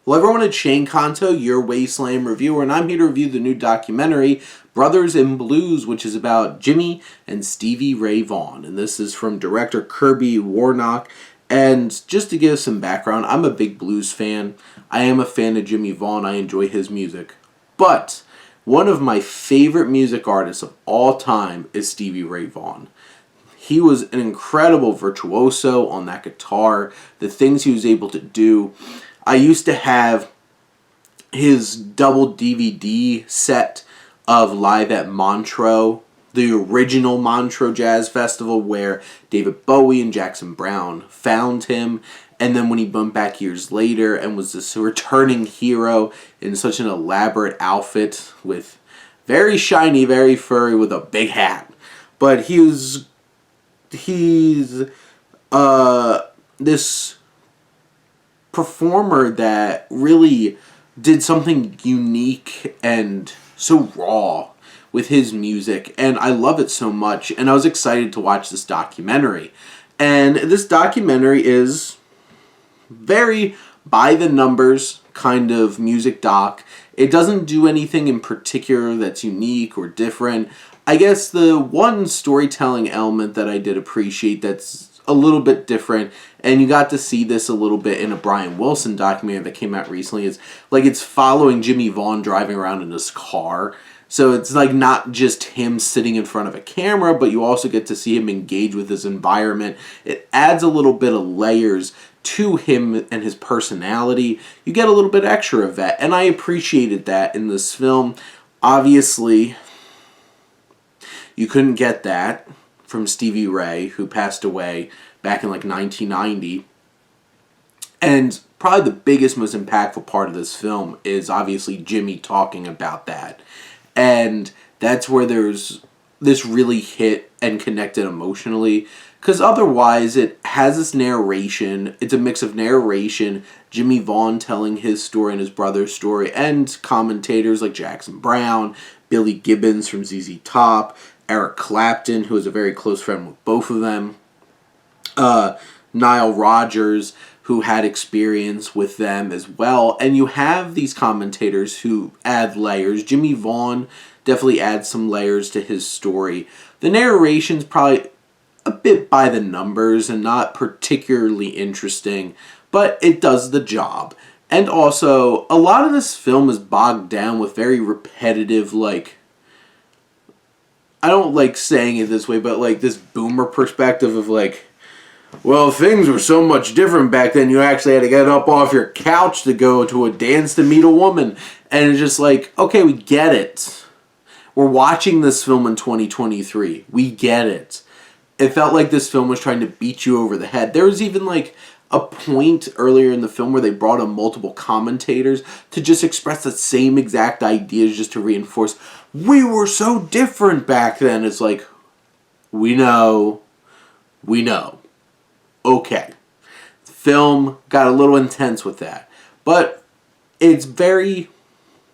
Hello everyone, it's Shane Kanto, your Wasteland reviewer, and I'm here to review the new documentary, Brothers in Blues, which is about Jimmie and Stevie Ray Vaughan. And this is from director Kirby Warnock. And just to give some background, I'm a big blues fan. I am a fan of Jimmie Vaughan. I enjoy his music. But one of my favorite music artists of all time is Stevie Ray Vaughan. He was an incredible virtuoso on that guitar, the things he was able to do. I used to have his double DVD set of Live at Montreux, the original Montreux Jazz Festival where David Bowie and Jackson Browne found him. And then when he went back years later and was this returning hero in such an elaborate outfit with very shiny, very furry with a big hat. But he's this performer that really did something unique and so raw with his music, and I love it so much, and I was excited to watch this documentary. And this documentary is very by the numbers kind of music doc. It doesn't do anything in particular that's unique or different. I guess the one storytelling element that I did appreciate that's a little bit different, and you got to see this a little bit in a Brian Wilson documentary that came out recently, is like it's following Jimmie Vaughan driving around in his car. So it's like not just him sitting in front of a camera, but you also get to see him engage with his environment. It adds a little bit of layers to him and his personality. You get a little bit extra of that, and I appreciated that in this film. Obviously, you couldn't get that from Stevie Ray, who passed away back in like 1990. And probably the biggest, most impactful part of this film is obviously Jimmie talking about that. And that's where this really hit and connected emotionally. Because otherwise, it has this narration. It's a mix of narration, Jimmie Vaughan telling his story and his brother's story, and commentators like Jackson Browne, Billy Gibbons from ZZ Top, Eric Clapton, who is a very close friend with both of them, Nile Rodgers, who had experience with them as well. And you have these commentators who add layers. Jimmie Vaughan definitely adds some layers to his story. The narration's probably a bit by the numbers and not particularly interesting, but it does the job. And also, a lot of this film is bogged down with very repetitive, like, I don't like saying it this way, but like this boomer perspective of like, well, things were so much different back then. You actually had to get up off your couch to go to a dance to meet a woman. And it's just like, okay, we get it. We're watching this film in 2023. We get it. It felt like this film was trying to beat you over the head. There was even like a point earlier in the film where they brought in multiple commentators to just express the same exact ideas, just to reinforce, we were so different back then. It's like, we know. Okay. The film got a little intense with that. But it's very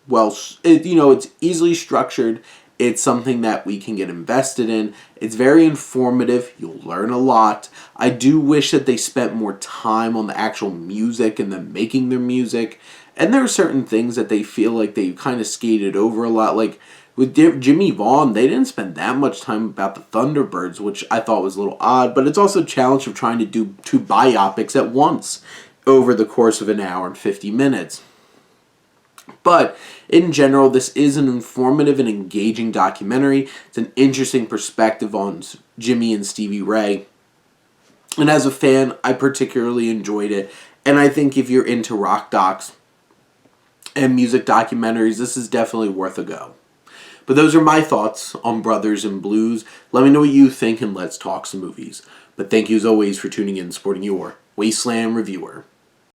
well, it's easily structured. It's something that we can get invested in. It's very informative. You'll learn a lot. I do wish that they spent more time on the actual music and them making their music. And there are certain things that they feel like they kind of skated over a lot. Like with Jimmie Vaughan, they didn't spend that much time about the Thunderbirds, which I thought was a little odd. But it's also a challenge of trying to do two biopics at once over the course of an hour and 50 minutes. But in general, this is an informative and engaging documentary. It's an interesting perspective on Jimmie and Stevie Ray. And as a fan, I particularly enjoyed it. And I think if you're into rock docs and music documentaries, this is definitely worth a go. But those are my thoughts on Brothers in Blues. Let me know what you think, and let's talk some movies. But thank you as always for tuning in and supporting your Wasteland reviewer.